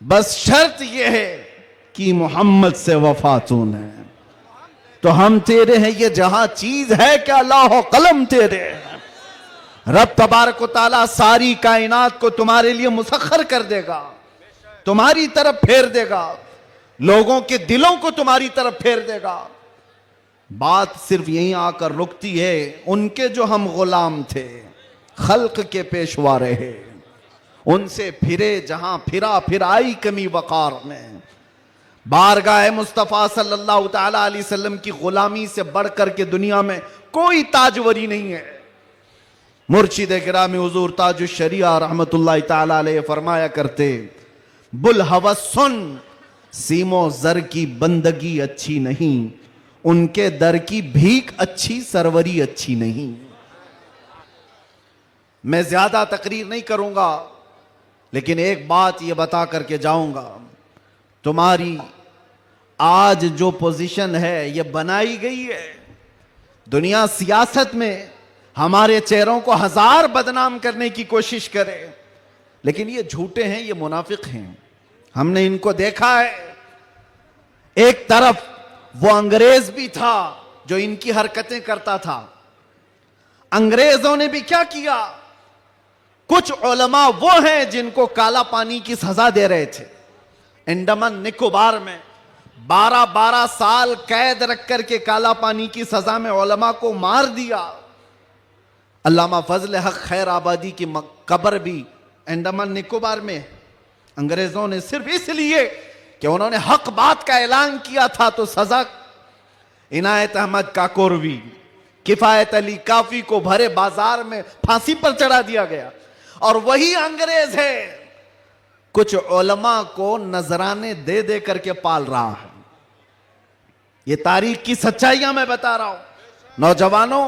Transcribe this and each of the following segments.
बस शर्त यह है कि मोहम्मद से वफा तूने, तो हम तेरे हैं। ये जहां चीज है क्या लौह कलम तेरे हैं। रब तबारक व तआला सारी कायनात को तुम्हारे लिए मुसख्खर कर देगा, तुम्हारी तरफ फेर देगा, लोगों के दिलों को तुम्हारी तरफ फेर देगा। बात सिर्फ यहीं आकर रुकती है। उनके जो हम गुलाम थे, खल्क के पेशवा रहे, उनसे फिरे जहां फिरा, फिर आई कमी वकार में। बारगाह मुस्तफ़ा सल्लल्लाहु तआला अलैहि वसल्लम की गुलामी से बढ़कर के दुनिया में कोई ताजवरी नहीं है। मुर्शिद गिरामी हुजूर ताजुश शरिया रहमतुल्लाह तआला अलैहि फरमाया करते, बुल हवस सुन, सीमो जर की बंदगी अच्छी नहीं, उनके दर की भीख अच्छी, सरवरी अच्छी नहीं। मैं ज्यादा तकरीर नहीं करूंगा, लेकिन एक बात यह बता करके जाऊंगा, तुम्हारी आज जो पोजीशन है यह बनाई गई है। दुनिया सियासत में हमारे चेहरों को हजार बदनाम करने की कोशिश करे, लेकिन ये झूठे हैं, ये मुनाफिक हैं। हमने इनको देखा है। एक तरफ वो अंग्रेज भी था जो इनकी हरकतें करता था। अंग्रेजों ने भी क्या किया, कुछ उलमा वो हैं जिनको काला पानी की सजा दे रहे थे। अंडमान निकोबार में 12-12 साल कैद रख करके काला पानी की सजा में उलमा को मार दिया। अल्लामा फजल हक खैर आबादी की कब्र भी अंडमान निकोबार में। अंग्रेजों ने सिर्फ इसलिए कि उन्होंने हक बात का ऐलान किया था तो सजा। इनायत अहमद काकोरवी, किफायत अली काफी को भरे बाजार में फांसी पर चढ़ा दिया गया। और वही अंग्रेज है कुछ उलमा को नजराने दे दे करके पाल रहा है। ये तारीख की सच्चाइयां मैं बता रहा हूं। नौजवानों,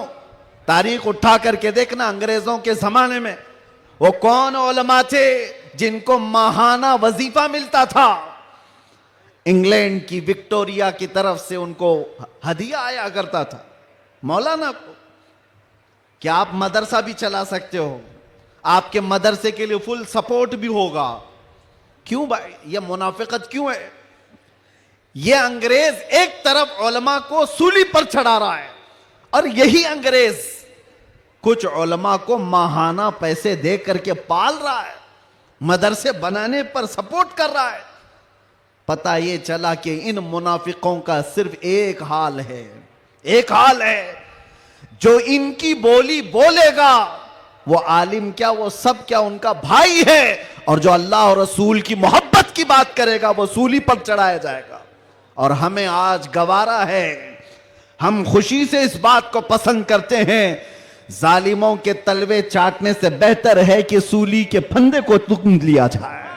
तारीख उठा करके देखना, अंग्रेजों के जमाने में वो कौन उलमा थे जिनको माहाना वजीफा मिलता था। इंग्लैंड की विक्टोरिया की तरफ से उनको हदिया आया करता था मौलाना को। क्या आप मदरसा भी चला सकते हो, आपके मदरसे के लिए फुल सपोर्ट भी होगा। क्यों भाई, ये मुनाफिकत क्यों है। ये अंग्रेज एक तरफ उलमा को सूली पर चढ़ा रहा है, और यही अंग्रेज कुछ उलमा को माहाना पैसे दे करके पाल रहा है, मदरसे बनाने पर सपोर्ट कर रहा है। पता ये चला कि इन मुनाफिकों का सिर्फ एक हाल है, एक हाल है, जो इनकी बोली बोलेगा वो आलिम क्या, वो सब क्या उनका भाई है। और जो अल्लाह और रसूल की मोहब्बत की बात करेगा वो सूली पर चढ़ाया जाएगा। और हमें आज गवारा है, हम खुशी से इस बात को पसंद करते हैं, जालिमों के तलवे चाटने से बेहतर है कि सूली के फंदे को तुम लिया जाए।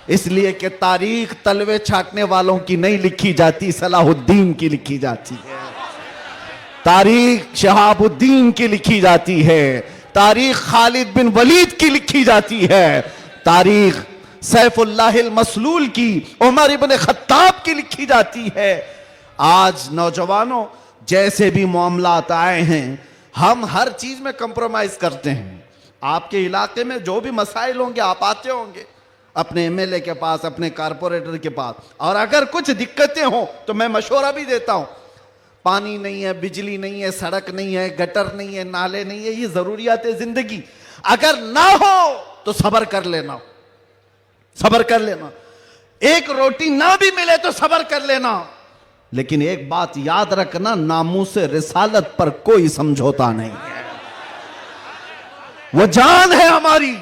इसलिए कि तारीख तलवे छाटने वालों की नहीं लिखी जाती, सलाहुद्दीन की लिखी जाती है। तारीख शहाबुद्दीन की लिखी जाती है, तारीख खालिद बिन वलीद की लिखी जाती है, तारीख सैफुल्लाहिल मसलूल की, उमर इब्न खत्ताब की लिखी जाती है। आज नौजवानों, जैसे भी मामलात आए हैं, हम हर चीज में कंप्रोमाइज करते हैं। आपके इलाके में जो भी मसाइल होंगे आप आते होंगे अपने एमएलए के पास, अपने कारपोरेटर के पास, और अगर कुछ दिक्कतें हो तो मैं मशवरा भी देता हूं। पानी नहीं है, बिजली नहीं है, सड़क नहीं है, गटर नहीं है, नाले नहीं है, ये जरूरियात है जिंदगी। अगर ना हो तो सब्र कर लेना, सब्र कर लेना। एक रोटी ना भी मिले तो सब्र कर लेना, लेकिन एक बात याद रखना, नामूसे रिसालत पर कोई समझौता नहीं है। वो जान है हमारी,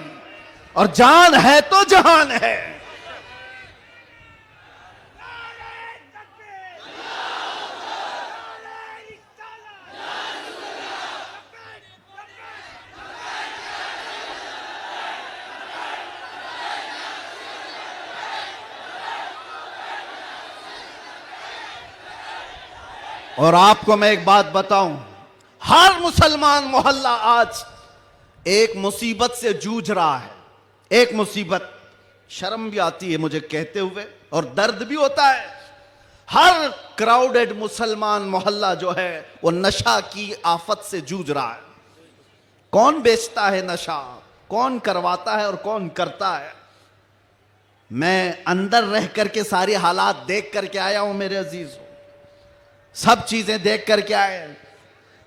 और जान है तो जहान है। और आपको मैं एक बात बताऊं, हर मुसलमान मोहल्ला आज एक मुसीबत से जूझ रहा है। एक मुसीबत, शर्म भी आती है मुझे कहते हुए और दर्द भी होता है। हर क्राउडेड मुसलमान मोहल्ला जो है वो नशा की आफत से जूझ रहा है। कौन बेचता है नशा, कौन करवाता है और कौन करता है। मैं अंदर रह करके सारे हालात देख करके आया हूं मेरे अजीजों, सब चीजें देख करके आए,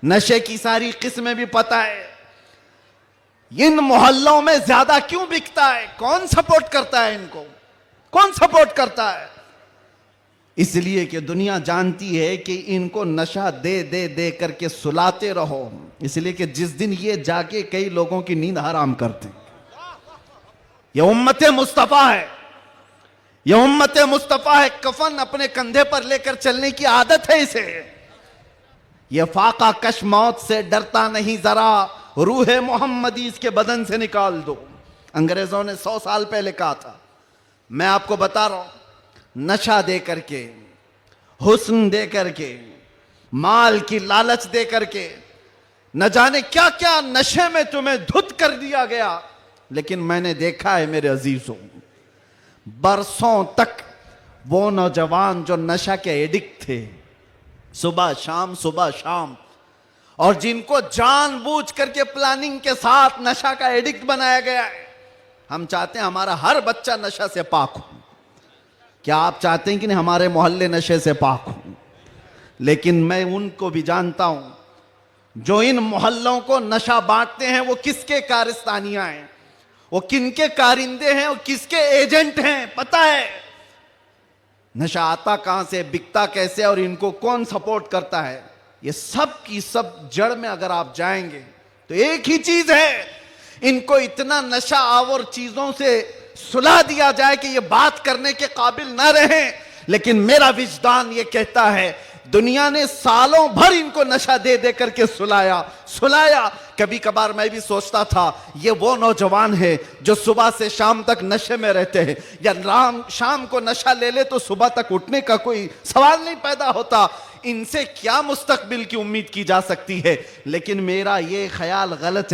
नशे की सारी किस्में भी पता है। इन मोहल्लों में ज्यादा क्यों बिकता है, कौन सपोर्ट करता है इनको, कौन सपोर्ट करता है? इसलिए कि दुनिया जानती है कि इनको नशा दे दे दे करके सुलाते रहो, इसलिए कि जिस दिन ये जाके कई लोगों की नींद हराम करते। ये उम्मत मुस्तफा है, ये उम्मत मुस्तफा है। कफन अपने कंधे पर लेकर चलने की आदत है इसे। ये फाका कश मौत से डरता नहीं, जरा रूह मोहम्मदी इसके बदन से निकाल दो। अंग्रेजों ने 100 साल पहले कहा था। मैं आपको बता रहा हूं, नशा दे करके, हुस्न दे करके, माल की लालच दे करके, न जाने क्या क्या नशे में तुम्हें धुत कर दिया गया। लेकिन मैंने देखा है मेरे अजीजों, बरसों तक वो नौजवान जो नशा के एडिक्ट थे, सुबह शाम, और जिनको जानबूझ करके प्लानिंग के साथ नशा का एडिक्ट बनाया गया है। हम चाहते हैं हमारा हर बच्चा नशा से पाक हो। क्या आप चाहते हैं कि नहीं हमारे मोहल्ले नशे से पाक हो? लेकिन मैं उनको भी जानता हूं जो इन मोहल्लों को नशा बांटते हैं, वो किसके कारस्तानियां हैं, वो किनके कारिंदे हैं, वो किसके एजेंट हैं, पता है। नशा आता कहां से, बिकता कैसे, और इनको कौन सपोर्ट करता है, ये सब की सब जड़ में अगर आप जाएंगे तो एक ही चीज है, इनको इतना नशा आवर चीजों से सुला दिया जाए कि ये बात करने के काबिल ना रहे। लेकिन मेरा विजदान ये कहता है, दुनिया ने सालों भर इनको नशा दे दे करके सुलाया। कभी कभार मैं भी सोचता था ये वो नौजवान है जो सुबह से शाम तक नशे में रहते हैं, या शाम को नशा ले ले तो सुबह तक उठने का कोई सवाल नहीं पैदा होता, इनसे क्या मुस्तकबिल की उम्मीद की जा सकती है। लेकिन मेरा ये ख्याल गलत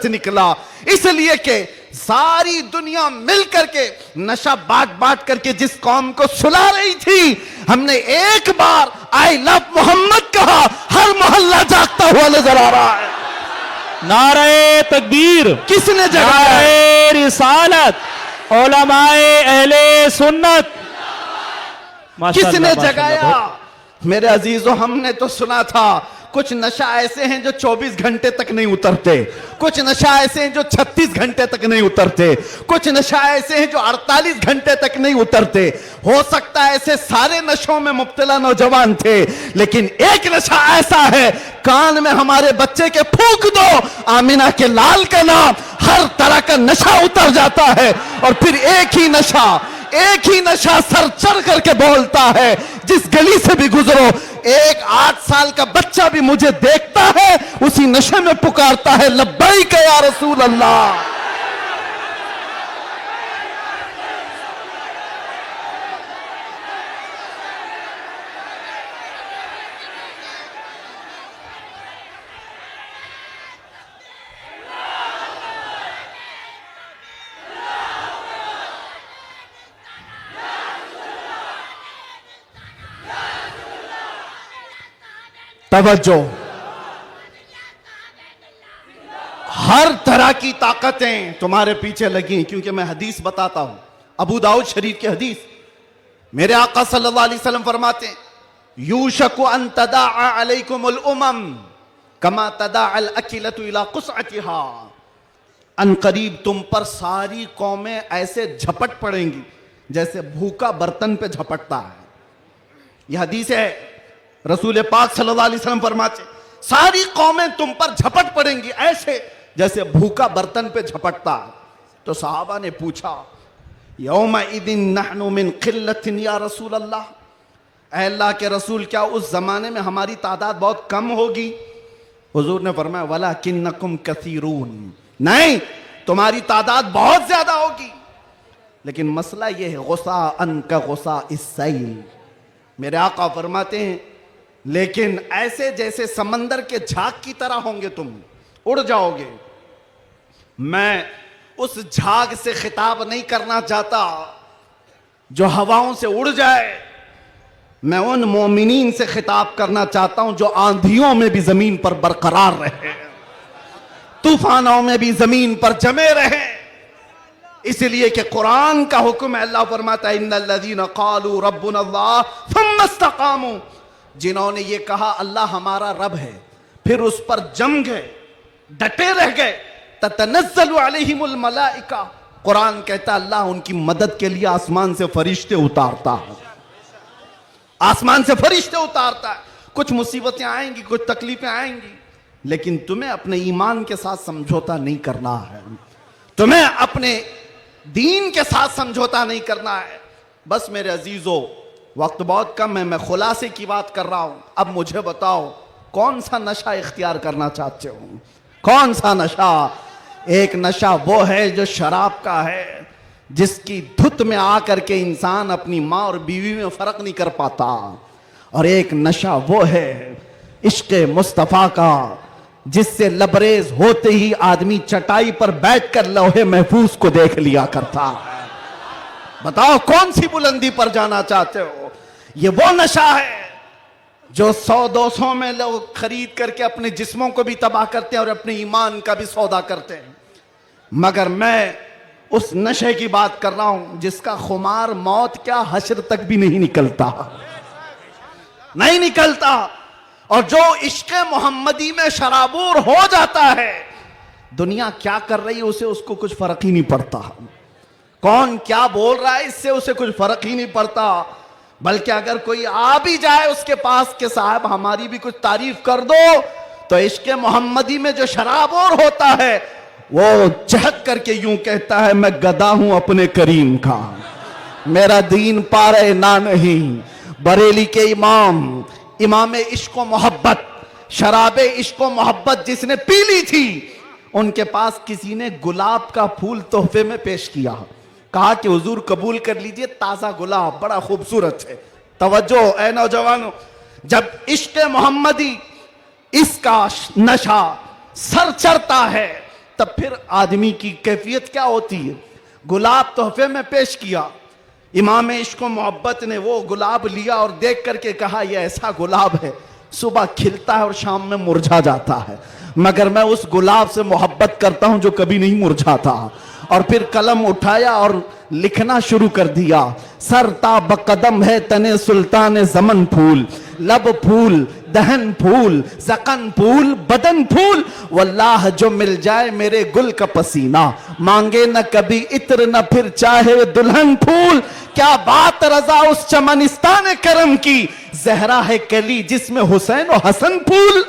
निकला, इसलिए कि सारी दुनिया मिल करके नशा बांट करके जिस कौम को सुला रही थी, हमने एक बार आई लव मोहम्मद कहा, हर मोहल्ला जागता हुआ नजर आ रहा है। नारे तकबीर किसने जगाया? नारे रिसालत, उलमाए अहले सुन्नत, किसने जगाया? मेरे अजीजों, हमने तो सुना था कुछ नशा ऐसे हैं जो 24 घंटे तक नहीं उतरते, कुछ नशा ऐसे हैं जो 36 घंटे तक नहीं उतरते, कुछ नशा ऐसे हैं जो 48 घंटे तक नहीं उतरते। हो सकता है ऐसे सारे नशों में मुब्तला नौजवान थे, लेकिन एक नशा ऐसा है, कान में हमारे बच्चे के फूंक दो आमिना के लाल का नाम, हर तरह का नशा उतर जाता है। और फिर एक ही नशा सर चढ़ करके बोलता है, जिस गली से भी गुजरो, एक 8 साल का बच्चा भी मुझे देखता है, उसी नशे में पुकारता है, लब्बैक या रसूल अल्लाह। तवज्जो, हर तरह की ताकतें तुम्हारे पीछे लगी, क्योंकि मैं हदीस बताता हूं, अबू दाऊद शरीफ की हदीस। मेरे आका सल्लल्लाहु अलैहि वसल्लम फरमाते हैं, यूशकु अन तदाअ अलैकुमुल उमम कमा तदाअल अकिलतु इला कुसअतिहा। अन करीब तुम पर सारी कौमें ऐसे झपट पड़ेंगी जैसे भूखा बर्तन पे झपटता है। यह हदीस है, रसूल पाक सल्लल्लाहु अलैहि वसल्लम फरमाते, सारी कौमें तुम पर झपट पड़ेंगी ऐसे जैसे भूखा बर्तन पे झपटता है। तो सहाबा ने पूछा, यौमा इदिन नहनु मिन किल्लतिन या रसूल अल्लाह, ऐ अल्लाह के रसूल, क्या उस जमाने में हमारी तादाद बहुत कम होगी? हुजूर ने फरमाया, वलाकिन्नकुम कसीरून, नहीं, तुम्हारी तादाद बहुत ज्यादा होगी, लेकिन मसला यह है, गुस्सा अन का गुस्सा इस्सैल। मेरे आका फरमाते हैं, लेकिन ऐसे जैसे समंदर के झाग की तरह होंगे, तुम उड़ जाओगे। मैं उस झाग से खिताब नहीं करना चाहता जो हवाओं से उड़ जाए, मैं उन मोमिनीन से खिताब करना चाहता हूं जो आंधियों में भी जमीन पर बरकरार रहे, तूफानों में भी जमीन पर जमे रहे। इसलिए कि कुरान का हुक्म है, अल्लाह फरमाता है इन्नल्लज़ीना क़ालू रब्बुनल्लाह थुम्मा इस्तक़ामू, जिन्होंने ये कहा अल्लाह हमारा रब है, फिर उस पर जम गए, डटे रह गए, ततनज़्ज़लु अलैहिमुल मलाइका, कुरान कहता है अल्लाह उनकी मदद के लिए आसमान से फरिश्ते उतारता है, आसमान से फरिश्ते उतारता है। कुछ मुसीबतें आएंगी, कुछ तकलीफें आएंगी, लेकिन तुम्हें अपने ईमान के साथ समझौता नहीं करना है, तुम्हें अपने दीन के साथ समझौता नहीं करना है। बस मेरे अजीजों, वक्त बहुत कम है, मैं खुलासे की बात कर रहा हूं। अब मुझे बताओ कौन सा नशा इख्तियार करना चाहते हो? कौन सा नशा? एक नशा वो है जो शराब का है, जिसकी धुत में आकर के इंसान अपनी माँ और बीवी में फर्क नहीं कर पाता, और एक नशा वो है इश्क़े मुस्तफ़ा का, जिससे लबरेज होते ही आदमी चटाई पर बैठकर लौहे महफूज को देख लिया करता है। बताओ कौन सी बुलंदी पर जाना चाहते हो? ये वो नशा है जो 100-200 में लोग खरीद करके अपने जिस्मों को भी तबाह करते हैं और अपने ईमान का भी सौदा करते हैं। मगर मैं उस नशे की बात कर रहा हूं जिसका खुमार मौत क्या हश्र तक भी नहीं निकलता, नहीं निकलता। और जो इश्क़े मोहम्मदी में शराबूर हो जाता है, दुनिया क्या कर रही है उसे उसको कुछ फर्क ही नहीं पड़ता, कौन क्या बोल रहा है इससे उसे कुछ फर्क ही नहीं पड़ता। बल्कि अगर कोई आ भी जाए उसके पास के साहब हमारी भी कुछ तारीफ कर दो, तो इश्क़े मोहम्मदी में जो शराबूर होता है वो चहक करके यूं कहता है मैं गदा हूं अपने करीम का, मेरा दीन पारे ना नहीं। बरेली के इमाम इश्क़ो मोहब्बत, शराबे इश्क़ो मोहब्बत जिसने पी ली थी, उनके पास किसी ने गुलाब का फूल तोहफे में पेश किया, कहा कि हुजूर कबूल कर लीजिए, ताज़ा गुलाब बड़ा खूबसूरत है। तवज्जो ए नौजवानों, जब इश्क़े मोहम्मदी इसका नशा सर चढ़ता है तब फिर आदमी की कैफियत क्या होती है। गुलाब तोहफे में पेश किया, इमाम इश्क़ो मोहब्बत ने वो गुलाब लिया और देख करके कहा यह ऐसा गुलाब है सुबह खिलता है और शाम में मुरझा जाता है, मगर मैं उस गुलाब से मोहब्बत करता हूं जो कभी नहीं मुरझाता। और फिर कलम उठाया और लिखना शुरू कर दिया, सर ता बकदम है तने सुल्तान ज़मन फूल, लब फूल दहन फूल ज़कन फूल बदन फूल, वल्लाह जो मिल जाए मेरे गुल का पसीना, मांगे न कभी इत्र न फिर चाहे दुल्हन फूल। क्या बात रजा उस चमनिस्तान करम की, जहरा है कली जिसमें हुसैन और हसन फूल।